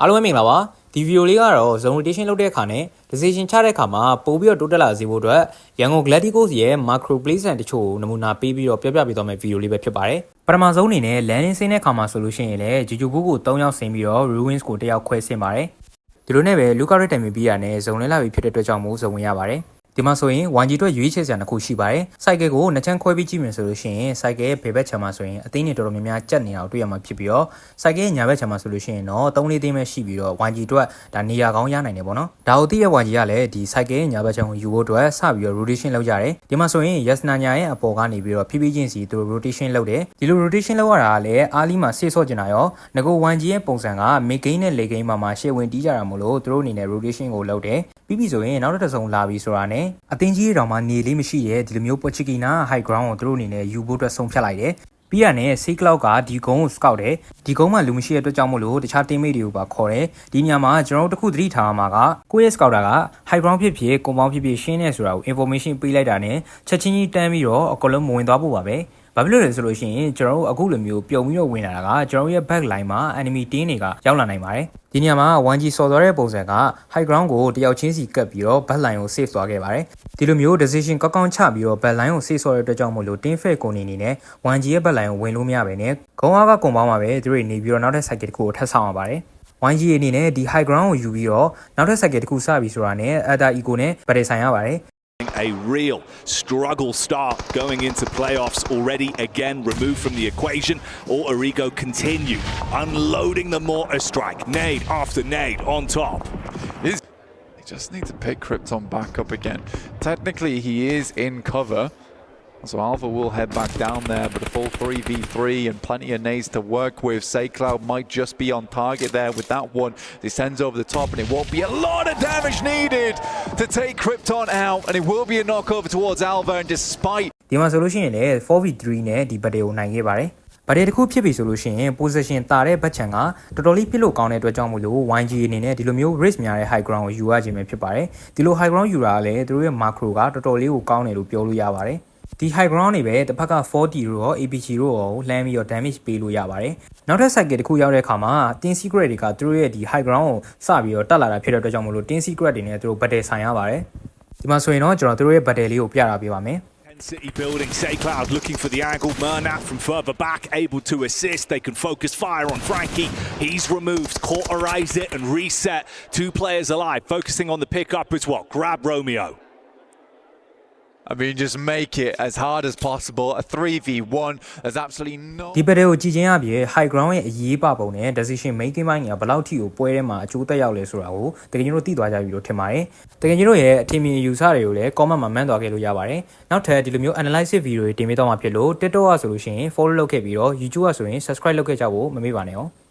အားလုံးပဲမင်္ဂလာပါဒီဗီဒီယိုလေးကတော့ zone rotation လုပ်တဲ့အခါနဲ့ decision ချတဲ့အခါမှာပို့ပြီးတော့တိုးတက်လာစေဖို့အတွက်ရန်ကုန် Galacticos ရဲ့ macro placement တချို့ကိုနမူနာပေးပြီးတော့ပြပြပေးသွားမယ့်ဗီဒီယိုလေးပဲဖြစ်ပါတယ်ပထမဆုံးအနေနဲ့ landing ဆင်းတဲ့အခါမှာဆိုလို့ရှိရင်လည်း Juju ကို3ယောက်ဆင်းပြီးတော့ ruins ကို1ယောက်ခွဲဆင်းပါတယ်ဒီလိုနဲ့ပဲ Luka ရဲ့တိုင်ပင်ပြီးရတဲ့ zone လဲလာပြီးဖြစ်တဲ့အတွက်ကြောင့်မို့ zone ဝင်ရပါတယ်ဒီမှာဆိုရင် 1G အတွက်ရွေးချယ်စရာတစ်ခုရှိပါတယ်။ cycle ကိုနှစ်ချမ်းခွဲပြီးကြည့်မယ်ဆိုလို့ရှိရင် cycle ရဲ့ဘယ်ဘက်ခြမ်းမှာဆိုရင်အသိနေတော်တော်များများကြက်နေတာကိုတွေ့ရမှာဖြစ်ပြီးတော့ cycle ရဲ့ညာဘက်ခြမ်းမှာဆိုလို့ရှိရင်တော့3-4သိန်းပဲရှိပြီးတော့ 1G အတွက်ဒါနေရာကောင်းရနိုင်တယ်ပေါ့နော်။ဒါကိုသိရ 1G ကလည်းဒီ cycle ရဲ့ညာဘက်ခြမ်းကိုယူဖို့အတွက်စပြီးတော့ rotation လုပ်ကြတယ်။ဒီမှာဆိုရင် Yasna ညာရဲ့အပေါ်ကနေပြီးတော့ဖြည်းဖြည်းချင်းစီသူ rotation လုပ်တယ်။ဒီလို rotation လုပ်ရတာကလည်းအားလီမှာဆေးဆော့ကျင်တာရောငကို 1G ရဲ့ပုံစံက mid gain နဲ့ late gain မှာရှေ့ဝင်တီးကြတာမို့လို့သူတို့အနေနဲ့ rotation ကိုလုပ်တယ်။ပြီးပြီဆိုရင်နောက်တစ်စုံလာပြီဆိုတာနဲ့အတင်းကြီးတောင်မှနေလေးမရှိရဲ့ဒီလိုမျိုးပွက်ချီကီနာ high ground ကိုသူတို့အနေနဲ့ယူဖို့အတွက်ဆုံးဖြတ်လိုက်တယ်ပြီးရနဲ့ C cloud ကဒီကုန်းကို scout တယ်ဒီကုန်းမှာလူမရှိတဲ့အတွက်ကြောင့်မို့လို့တခြား teammate တွေကိုပါခေါ်တယ်ဒီညမှာကျွန်တော်တို့တခုသတိထားမှာကကိုယ့်ရဲ့ scouter က high ground ဖြစ်ဖြစ် compound ဖြစ်ဖြစ်ရှင်းနေဆိုတာကို information ပေးလိုက်တာနဲ့ချက်ချင်းကြီးတန်းပြီးတော့အကုန်လုံးမဝင်သွားဖို့ပါပဲဘာဖြစ်လို့လဲဆိုလို့ရှိရင်ကျွန်တော်တို့အခုလိုမျိုးပြုံပြီးတော့ဝင်လာတာကကျွန်တော်တို့ရဲ့ back line မှာ enemy team တွေကရောက်လာနိုင်ပါတယ်ဒီနေရာမှာ 1G စော်သွားတဲ့ပုံစံက high ground ကိုတယောက်ချင်းစီကပ်ပြီးတော့ back line ကို save သွားခဲ့ပါတယ်ဒီလိုမျိုး decision ကောက်ကောက်ချပြီးတော့ back line ကို save ဆော်တဲ့အတွက်ကြောင့်မို့လို့ team fake ကိုနေနေနဲ့ 1G ရဲ့ back line ကိုဝင်လို့မရပဲနဲ့ခုံးအားကကွန်ပေါင်းမှာပဲသူတို့နေပြီးတော့နောက်ထပ် cycle တစ်ခုကိုထပ်ဆောင်ရပါတယ်1G အနေနဲ့ဒီ high ground ကိုယူပြီးတော့နောက်ထပ် cycle တစ်ခုစပြီးဆိုတာနဲ့ Ada Eco နဲ့ဗတ်ဆိုင်ရပါတယ်A real struggle start going into playoffs already again removed from the equation. Origo continue unloading the mortar strike, nade after nade on top. They just need to pick Krypton back up again. Technically he is in cover. So Alpha will head back down there, but a full 3v3 and plenty of nades to work with. SayCloud might just be on target there with that one. Descends over the top and it won't be a lot of damage needed to take Krypton out. And it will be a knockover towards Alpha and despite... ဒီမှာဆိုလို့ရှိရင်လည်း 4v3 နဲ့ဒီဘတ်တွေကိုနိုင်ခဲ့ပါတယ်ဗတ်တွေတစ်ခုဖြစ်ပြီဆိုလို့ရှိရင် position တာတဲ့ဘတ်ချန်ကတော်တော်လေးဖြစ်လို့ကောင်းတဲ့အတွက်ကြောင့်မို့လို့ YG အနေနဲ့ဒီလိုမျိုး risk များတဲ့ high ground ကိုယူရခြင်းပဲဖြစ်ပါတယ်ဒီလို high ground ယူတာကလည်းသူတို့ရဲ့ macro ကတော်တော်လေးကိုကောင်းတယ်လို့ပြောလို့ရပါတယ်ဒီ high ground တွေပဲတစ်ဖက်က 40 တို့ရော APG တို့ရောလှမ်းပြီးတော့ damage ပေးလို့ရပါတယ်နောက်ထပ် cycle တစ်ခုရောက်တဲ့အခါမှာ tin secret တွေကသူတို့ရဲ့ဒီ high ground ကိုစပြီးတော့တက်လာတာဖြစ်တဲ့အတွက်ကြောင့်မို့လို့ tin secret တွေနဲ့သူတို့ battle ဆိုင်ရပါတယ်ဒီမှာဆိုရင်တော့ကျွန်တော်တို့ရဲ့ battle လေးကိုပြတာပေးပါမယ်City building, SayCloud looking for the angle, Murnat from further back, able to assist, they can focus fire on Frankie, he's removed, cauterize it and reset, 2 players alive, focusing on the pickup as well, grab Romeo. I mean, just make it as hard as possible, a 3v1, there's absolutely no... ဒီ battle ကိုကြည့်ချင်းအပြင် high ground ရဲ့အရေးပါပုံနဲ့ decision making ပိုင်းကဘယ်လောက်ထိကိုပွဲထဲမှာအကျိုးသက်ရောက်လဲဆိုတာကိုတကယ်ကြီးတို့သိသွားကြပြီလို့ထင်ပါတယ်တကယ်ကြီးတို့ရဲ့အထင်မြင်ယူဆတွေကိုလည်း comment မှာမှန်းသွားခဲ့လို့ရပါတယ်နောက်ထပ်ဒီလိုမျိုး analysis video တွေတင်ပေးတော့မှာဖြစ်လို့ TikTok ကဆိုလို့ရှိရင် follow လုပ်ခဲ့ပြီးတော့ YouTube ကဆိုရင် subscribe လုပ်ခဲ့ကြဖို့မမေ့ပါနဲ့